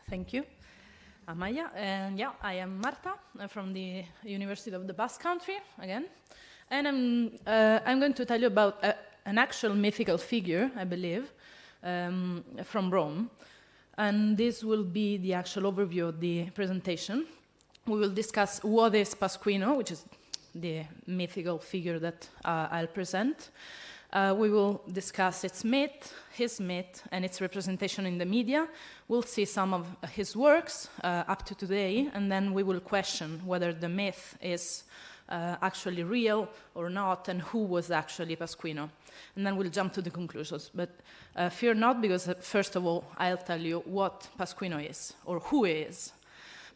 Thank you, Amaya. And yeah, I am Marta from the University of the Basque Country again. And I'm going to tell you about an actual mythical figure, I believe, from Rome. And this will be the actual overview of the presentation. We will discuss what is Pasquino, which is the mythical figure that I'll present. We will discuss its myth, his myth, and its representation in the media. We'll see some of his works up to today, and then we will question whether the myth is actually real or not, and who was actually Pasquino. And then we'll jump to the conclusions. But fear not, because first of all, I'll tell you what Pasquino is, or who he is.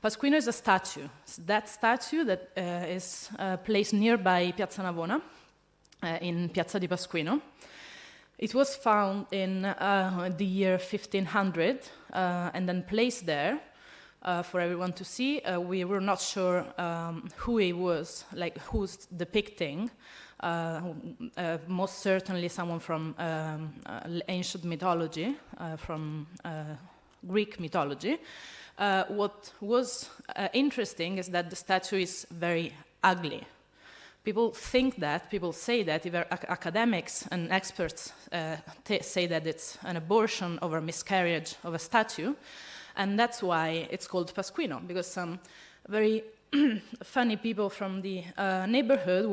Pasquino is a statue. It's that statue that is placed nearby Piazza Navona, in Piazza di Pasquino. It was found in the year 1500 and then placed there for everyone to see. We were not sure who he was, like who's depicting. Most certainly someone from ancient mythology, from Greek mythology. What was interesting is that the statue is very ugly. People say that, even academics and experts say that it's an abortion or a miscarriage of a statue, and that's why it's called Pasquino, because some very funny people from the neighborhood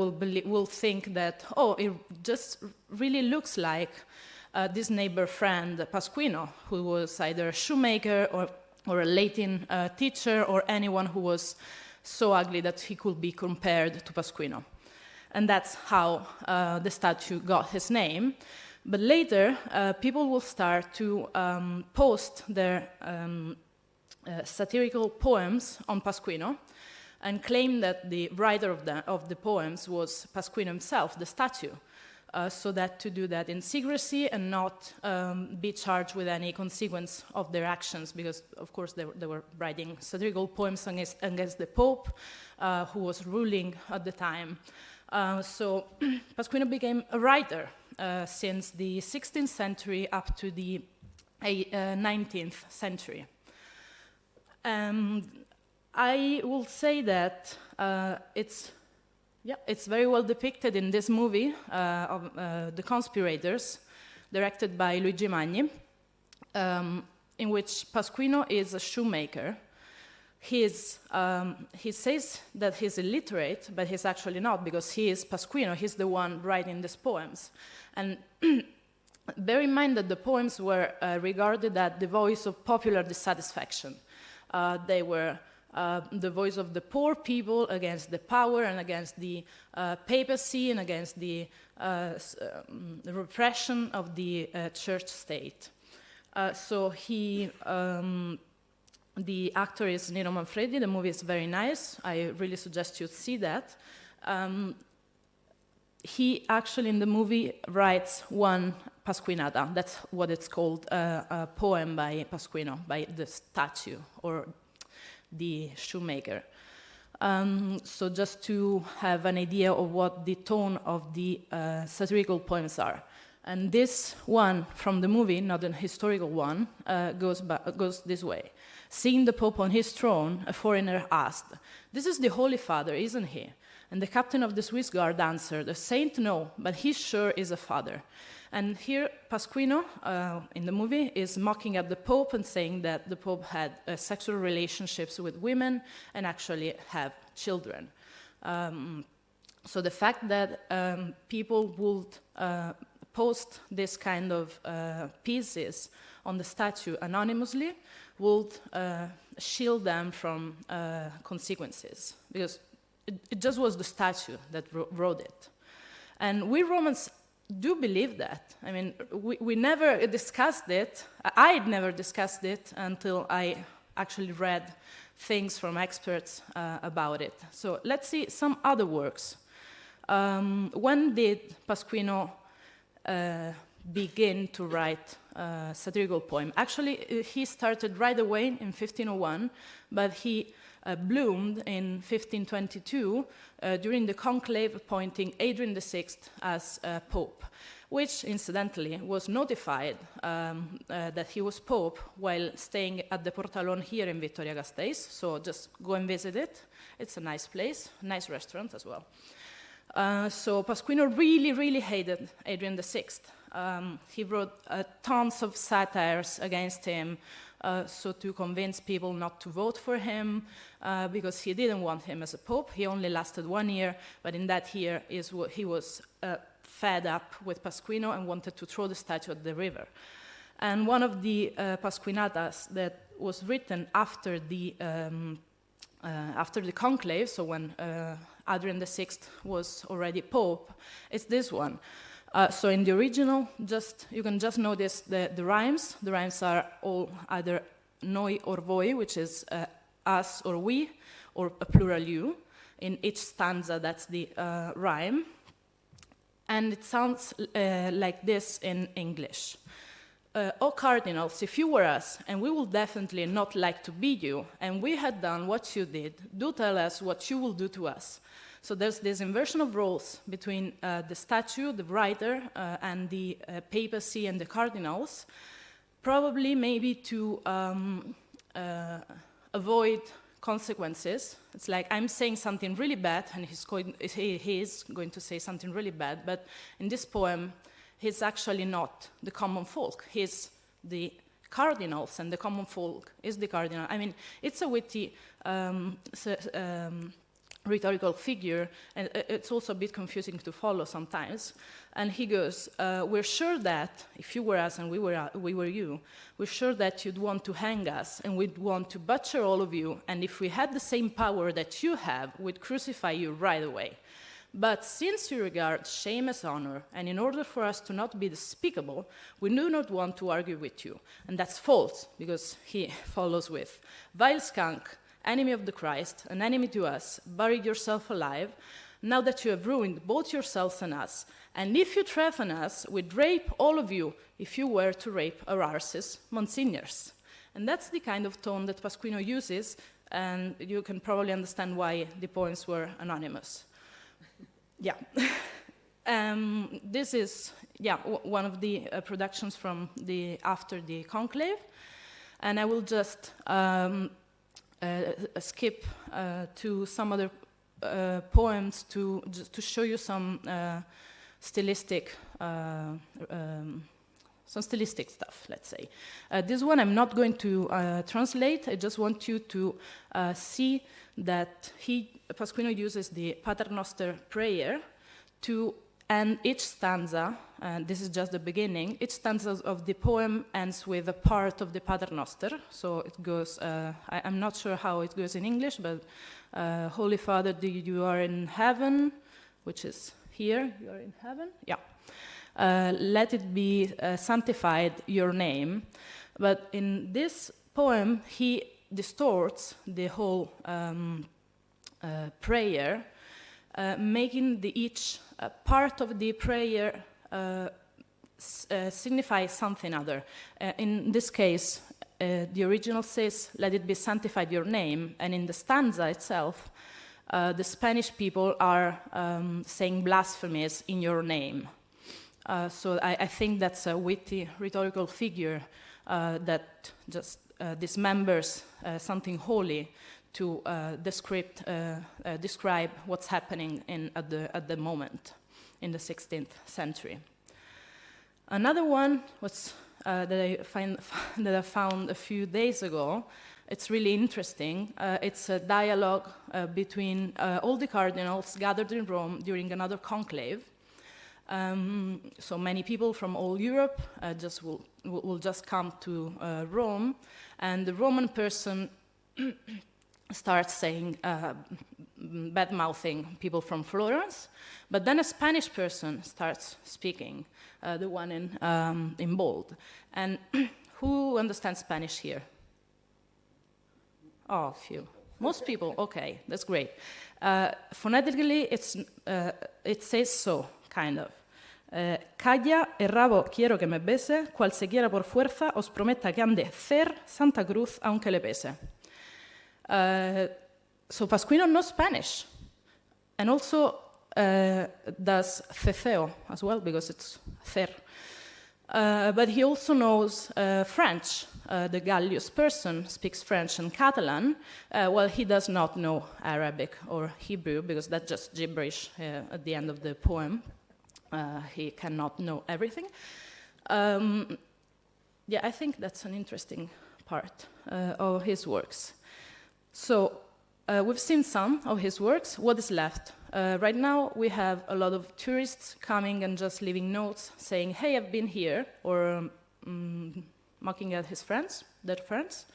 will think that, oh, it just really looks like this neighbor friend Pasquino, who was either a shoemaker or a Latin teacher, or anyone who was so ugly that he could be compared to Pasquino. And that's how the statue got his name. But later, people will start to post their satirical poems on Pasquino and claim that the writer of the poems was Pasquino himself, the statue, so that to do that in secrecy and not be charged with any consequence of their actions, because, of course, they were writing satirical poems against the Pope, who was ruling at the time. So Pasquino became a writer since the 16th century up to the 19th century. I will say that it's very well depicted in this movie of The Conspirators, directed by Luigi Magni, in which Pasquino is a shoemaker. He says that he's illiterate, but he's actually not, because he is Pasquino. He's the one writing these poems. And bear in mind that the poems were regarded as the voice of popular dissatisfaction. They were the voice of the poor people against the power and against the papacy and against the repression of the church state. The actor is Nino Manfredi. The movie is very nice. I really suggest you see that. He actually, in the movie, writes one Pasquinata. That's what it's called, a poem by Pasquino, by the statue or the shoemaker. So just to have an idea of what the tone of the satirical poems are. And this one from the movie, not an historical one, goes this way. Seeing the Pope on his throne, a foreigner asked, "This is the Holy Father, isn't he?" And the captain of the Swiss Guard answered, "A saint, no, but he sure is a father." And here, Pasquino, in the movie, is mocking at the Pope and saying that the Pope had sexual relationships with women and actually have children. So the fact that people would post this kind of pieces on the statue anonymously would shield them from consequences, because it just was the statue that wrote it. And we Romans do believe that. I mean, we never discussed it. I'd never discussed it until I actually read things from experts about it. So let's see some other works. When did Pasquino begin to write satirical poem? Actually, he started right away in 1501, but he bloomed in 1522 during the conclave appointing Adrian VI as Pope. which incidentally was notified that he was Pope while staying at the Portalon here in Vitoria-Gasteiz, so just go and visit it. It's a nice place, nice restaurant as well. So Pasquino really, really hated Adrian VI. He wrote tons of satires against him, so to convince people not to vote for him, because he didn't want him as a pope. He only lasted 1 year, but in that year he was fed up with Pasquino and wanted to throw the statue at the river. And one of the Pasquinatas that was written after the conclave, so when Adrian VI was already pope, is this one. So in the original, you can just notice the rhymes. The rhymes are all either noi or voi, which is us or we, or a plural you. In each stanza, that's the rhyme. And it sounds like this in English. O cardinals, if you were us, and we will definitely not like to be you, and we had done what you did, do tell us what you will do to us. So there's this inversion of roles between the statue, the writer, and the papacy and the cardinals, probably maybe to avoid consequences. It's like I'm saying something really bad, and he is going to say something really bad, but in this poem, he's actually not the common folk. He's the cardinals, and the common folk is the cardinal. I mean, it's a witty rhetorical figure, and it's also a bit confusing to follow sometimes. And he goes, we're sure that, if you were us and we were you, we're sure that you'd want to hang us, and we'd want to butcher all of you, and if we had the same power that you have, we'd crucify you right away. But since you regard shame as honor, and in order for us to not be despicable, we do not want to argue with you. And that's false, because he follows with, vile skunk, enemy of the Christ, an enemy to us, buried yourself alive, now that you have ruined both yourselves and us. And if you threaten us, we'd rape all of you if you were to rape our arses, monsignors. And that's the kind of tone that Pasquino uses, and you can probably understand why the poems were anonymous. Yeah. This is one of the productions from after the conclave, and I will just skip to some other poems to show you some stylistic stuff, let's say. This one I'm not going to translate. I just want you to see that Pasquino uses the Paternoster prayer to end each stanza, and this is just the beginning. Each stanza of the poem ends with a part of the Paternoster, so it goes, I'm not sure how it goes in English, but Holy Father, you are in heaven, which is here, you are in heaven, yeah. Let it be sanctified your name. But in this poem, he distorts the whole prayer, making each part of the prayer signify something other. In this case, the original says, let it be sanctified your name, and in the stanza itself, the Spanish people are saying blasphemies in your name. So I think that's a witty rhetorical figure that just dismembers something holy to describe what's happening at the moment in the 16th century. Another one was that I found a few days ago. It's really interesting. It's a dialogue between all the cardinals gathered in Rome during another conclave. So many people from all Europe will just come to Rome, and the Roman person starts saying, bad-mouthing people from Florence, but then a Spanish person starts speaking, the one in bold. And who understands Spanish here? Oh, a few. Most people, okay, that's great. Phonetically, it says so, kind of. Calla e rabo quiero que me bese, cual se quiera por fuerza os prometa que han de hacer Santa Cruz aunque le pese. So Pasquino knows Spanish, and also does thefeo as well, because it's ther. But he also knows French. The Gallius person speaks French and Catalan, while he does not know Arabic or Hebrew, because that's just gibberish at the end of the poem. He cannot know everything. Yeah, I think that's an interesting part of his works. So we've seen some of his works. What is left? Right now, we have a lot of tourists coming and just leaving notes saying, hey, I've been here, or mocking at his friends, their friends.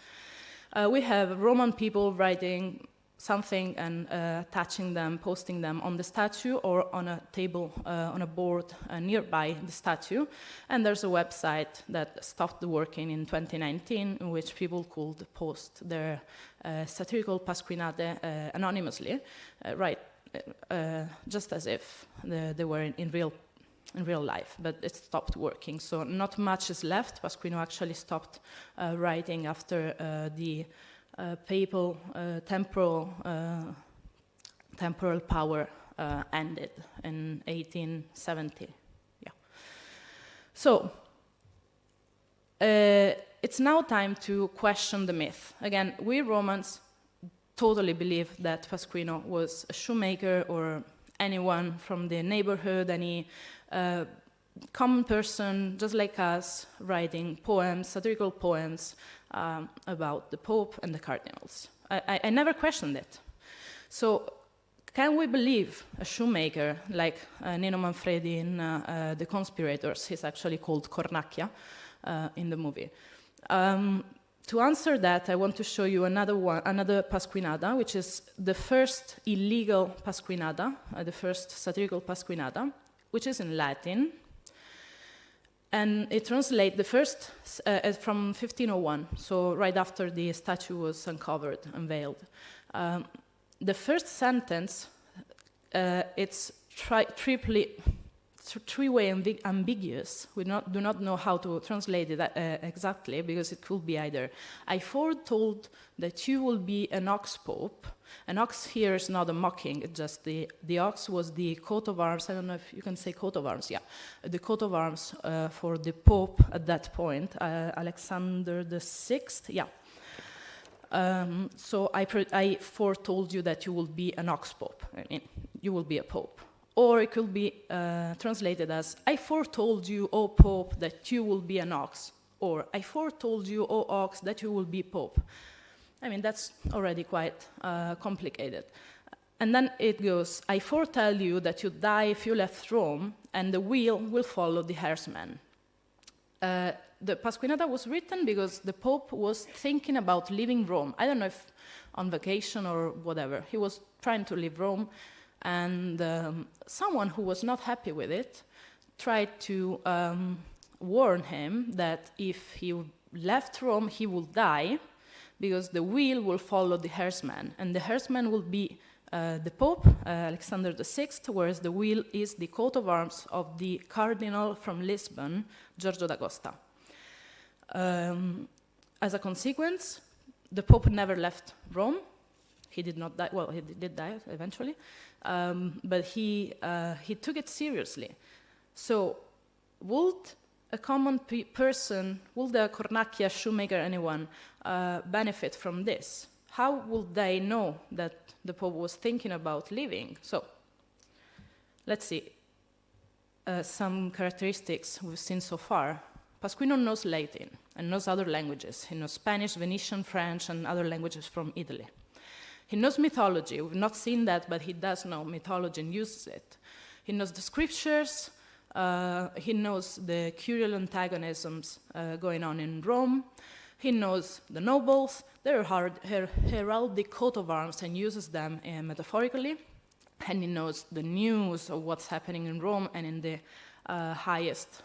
We have Roman people writing something and attaching them, posting them on the statue or on a table, on a board nearby the statue. And there's a website that stopped working in 2019 in which people could post their satirical pasquinate anonymously, just as if they were in real life, but it stopped working. So not much is left. Pasquino actually stopped writing after the papal temporal power ended in 1870. Yeah. So it's now time to question the myth. Again, we Romans totally believe that Pasquino was a shoemaker, or anyone from the neighborhood, any common person just like us, writing poems, satirical poems about the Pope and the cardinals. I never questioned it. So can we believe a shoemaker like Nino Manfredi in The Conspirators? He's actually called Cornacchia in the movie. To answer that, I want to show you another pasquinada, which is the first illegal pasquinada, the first satirical pasquinada, which is in Latin. And it translates the first from 1501, so right after the statue was uncovered, unveiled. The first sentence, it's three-way ambiguous. We do not know how to translate it exactly, because it could be either, I foretold that you will be an ox pope. An ox here is not a mocking, it's just the ox was the coat of arms. I don't know if you can say coat of arms, yeah. The coat of arms for the pope at that point, Alexander VI, yeah. So I foretold you that you will be an ox pope. I mean, you will be a pope. Or it could be translated as, I foretold you, O Pope, that you will be an ox. Or, I foretold you, O ox, that you will be Pope. I mean, that's already quite complicated. And then it goes, I foretell you that you die if you left Rome, and the wheel will follow the herdsman. The Pasquinata was written because the Pope was thinking about leaving Rome. I don't know if on vacation or whatever. He was trying to leave Rome, and someone who was not happy with it tried to warn him that if he left Rome, he will die, because the wheel will follow the herdsman, and the herdsman will be the Pope, Alexander VI, whereas the wheel is the coat of arms of the cardinal from Lisbon, Giorgio d'Acosta. As a consequence, the Pope never left Rome. He did not die. Well, he did die eventually, but he took it seriously. So, would a common person, would the Cornacchia, shoemaker, anyone, benefit from this? How would they know that the Pope was thinking about leaving? So, let's see some characteristics we've seen so far. Pasquino knows Latin and knows other languages. He knows Spanish, Venetian, French, and other languages from Italy. He knows mythology. We've not seen that, but he does know mythology and uses it. He knows the scriptures. He knows the curial antagonisms going on in Rome. He knows the nobles, their heraldic coat of arms, and uses them metaphorically. And he knows the news of what's happening in Rome and in the highest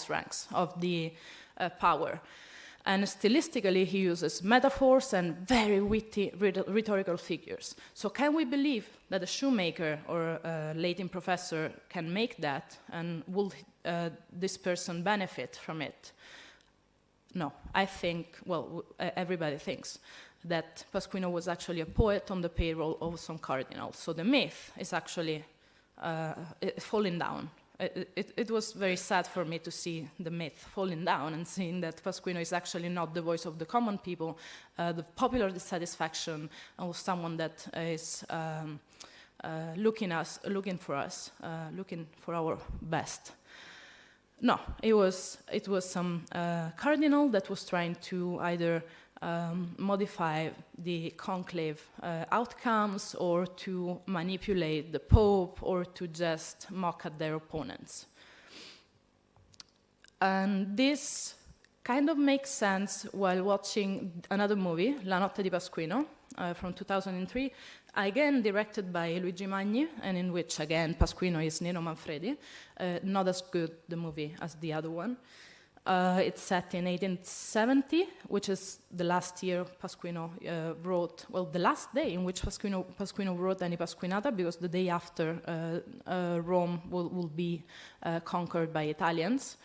ranks of the power. And stylistically, he uses metaphors and very witty rhetorical figures. So can we believe that a shoemaker or a Latin professor can make that, and will this person benefit from it? No, I think, well, everybody thinks that Pasquino was actually a poet on the payroll of some cardinals. So the myth is actually falling down. It was very sad for me to see the myth falling down and seeing that Pasquino is actually not the voice of the common people, the popular dissatisfaction of someone that is looking for us, looking for our best. No, it was some cardinal that was trying to either modify the conclave outcomes or to manipulate the Pope or to just mock at their opponents. And this kind of makes sense while watching another movie, La Notte di Pasquino, from 2003, again directed by Luigi Magni, and in which, again, Pasquino is Nino Manfredi. Not as good, the movie, as the other one. It's set in 1870, which is the last year Pasquino wrote, well, the last day in which Pasquino wrote any Pasquinata, because the day after Rome will be conquered by Italians.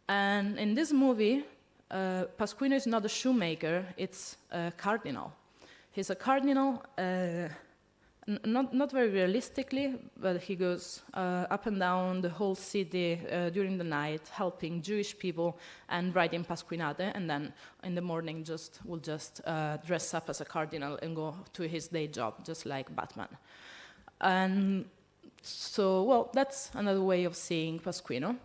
And in this movie, Pasquino is not a shoemaker, it's a cardinal. He's a cardinal, not very realistically, but he goes up and down the whole city during the night, helping Jewish people and writing Pasquinate, and then in the morning will just dress up as a cardinal and go to his day job, just like Batman. And so, well, that's another way of seeing Pasquino.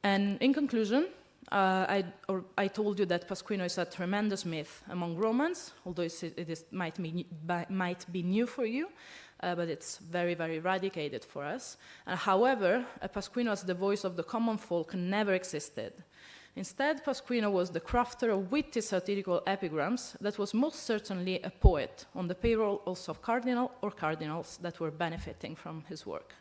And in conclusion, I told you that Pasquino is a tremendous myth among Romans, although it might be new for you, but it's very, very eradicated for us. However, Pasquino as the voice of the common folk never existed. Instead, Pasquino was the crafter of witty satirical epigrams that was most certainly a poet on the payroll also of cardinals that were benefiting from his work.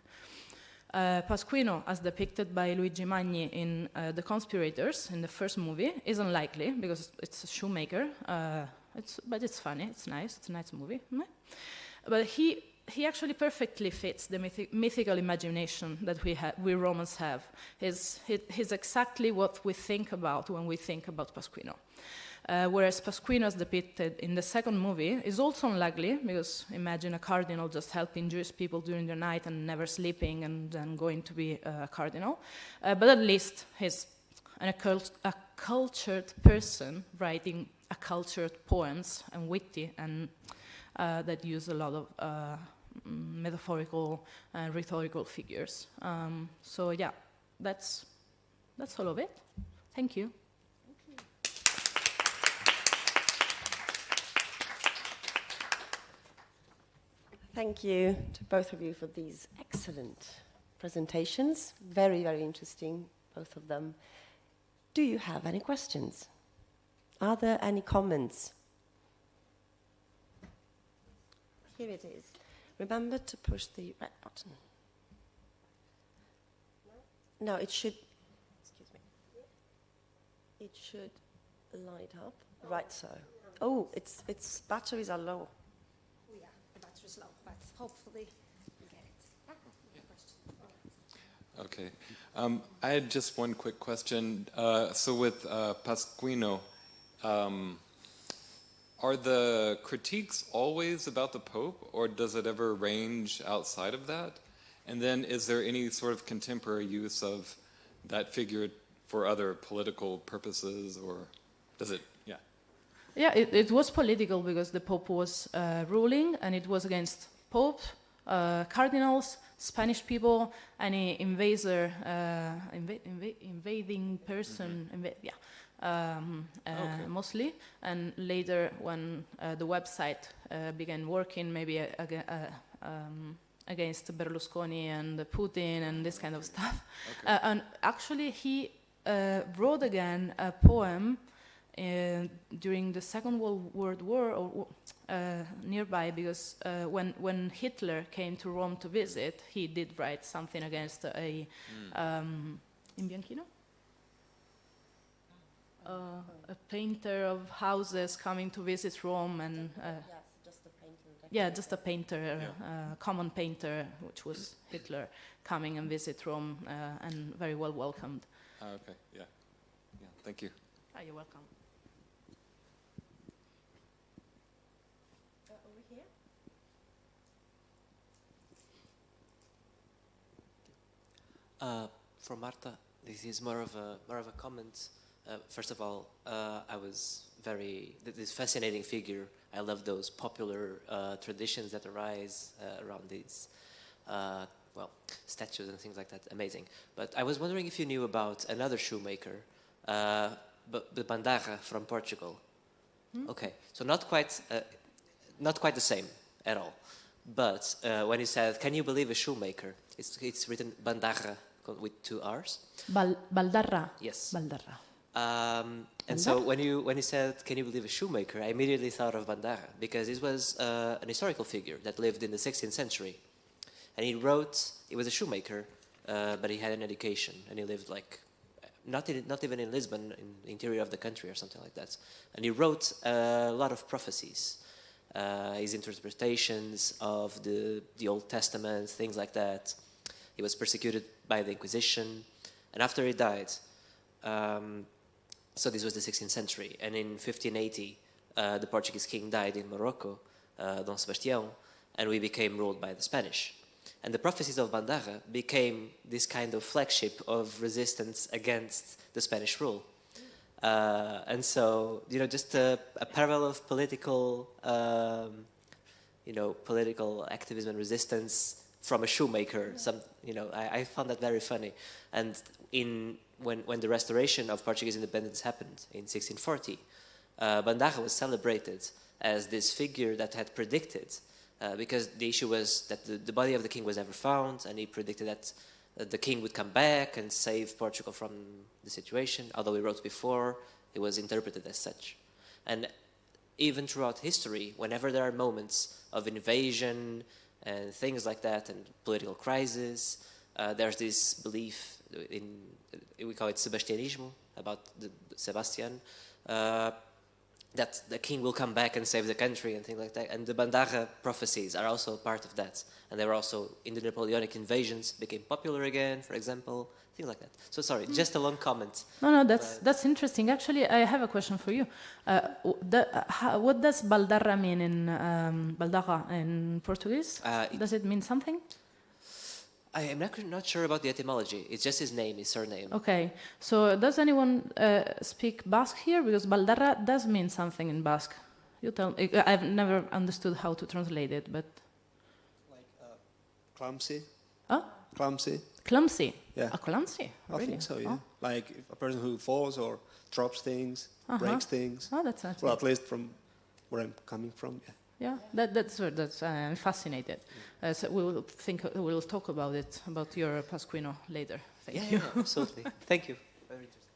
Pasquino, as depicted by Luigi Magni in The Conspirators, in the first movie, is unlikely because it's a shoemaker, but it's funny, it's nice, it's a nice movie. But he actually perfectly fits the mythical imagination that we Romans have. He's exactly what we think about when we think about Pasquino. Whereas Pasquino, as depicted in the second movie, is also unlikely, because imagine a cardinal just helping Jewish people during the night and never sleeping and then going to be a cardinal. But at least he's a cultured person writing cultured poems and witty and that use a lot of metaphorical and rhetorical figures. So yeah, that's all of it. Thank you. Thank you to both of you for these excellent presentations. Very, very interesting, both of them. Do you have any questions? Are there any comments? Here it is. Remember to push the red button. No, it should, excuse me. It should light up, right so. Oh, its batteries are low. Low, but hopefully we get it. Okay. I had just one quick question. So with Pasquino, are the critiques always about the Pope, or does it ever range outside of that? And then is there any sort of contemporary use of that figure for other political purposes, or does it, yeah? Yeah, it was political because the Pope was ruling, and it was against Pope, cardinals, Spanish people, any invading person, mostly. And later, when the website began working, maybe against Berlusconi and Putin and this kind of stuff. Okay. And actually, he wrote again a poem during the Second World War, or nearby, because when Hitler came to Rome to visit, he did write something against in Bianchino? A painter of houses coming to visit Rome, and Just a painter. yeah, just a painter, common painter, which was Hitler, coming and visit Rome, and very well welcomed. Okay, yeah. Thank you. You're welcome. For Marta, this is more of a comment. First of all, I was this fascinating figure. I love those popular traditions that arise around these, statues and things like that. Amazing. But I was wondering if you knew about another shoemaker, but the Bandarra from Portugal. Okay, so not quite the same at all. But when you said, "Can you believe a shoemaker?" It's written Bandarra with 2 R's. Baldarra. Yes. Baldarra. And so when you said, "Can you believe a shoemaker?" I immediately thought of Bandarra because it was an historical figure that lived in the 16th century, and he was a shoemaker, but he had an education, and he lived like not even in Lisbon, in the interior of the country or something like that. And he wrote a lot of prophecies, his interpretations of the Old Testament, things like that. He was persecuted by the Inquisition, and after he died, so this was the 16th century, and in 1580, the Portuguese king died in Morocco, Dom Sebastião, and we became ruled by the Spanish. And the prophecies of Bandarra became this kind of flagship of resistance against the Spanish rule. And so, just a parallel of political, political activism and resistance from a shoemaker. I found that very funny. And when the restoration of Portuguese independence happened in 1640, Bandarra was celebrated as this figure that had predicted, because the issue was that the body of the king was never found, and he predicted that the king would come back and save Portugal from the situation. Although he wrote before, it was interpreted as such. And even throughout history, whenever there are moments of invasion and things like that, and political crisis, there's this belief we call it Sebastianismo, about Sebastian, that the king will come back and save the country and things like that. And the Bandarra prophecies are also part of that. And they were also, in the Napoleonic invasions, became popular again, for example, things like that. So sorry, just a long comment. No, that's interesting. Actually, I have a question for you. What does Baldarra mean Baldarra in Portuguese? Does it mean something? I am not sure about the etymology. It's just his name, his surname. Okay. So does anyone speak Basque here? Because Baldarra does mean something in Basque. You tell me. I've never understood how to translate it, but... Like clumsy. Huh? Clumsy. Clumsy? Yeah. Clumsy? I Really? think so, yeah. Oh. Like a person who falls or drops things, breaks things. Oh, that's nice. Well, at least from where I'm coming from, yeah. Yeah, that's I'm fascinated. So we'll talk about it, about your Pasquino later. Thank you. Yeah, absolutely. Thank you. Very interesting.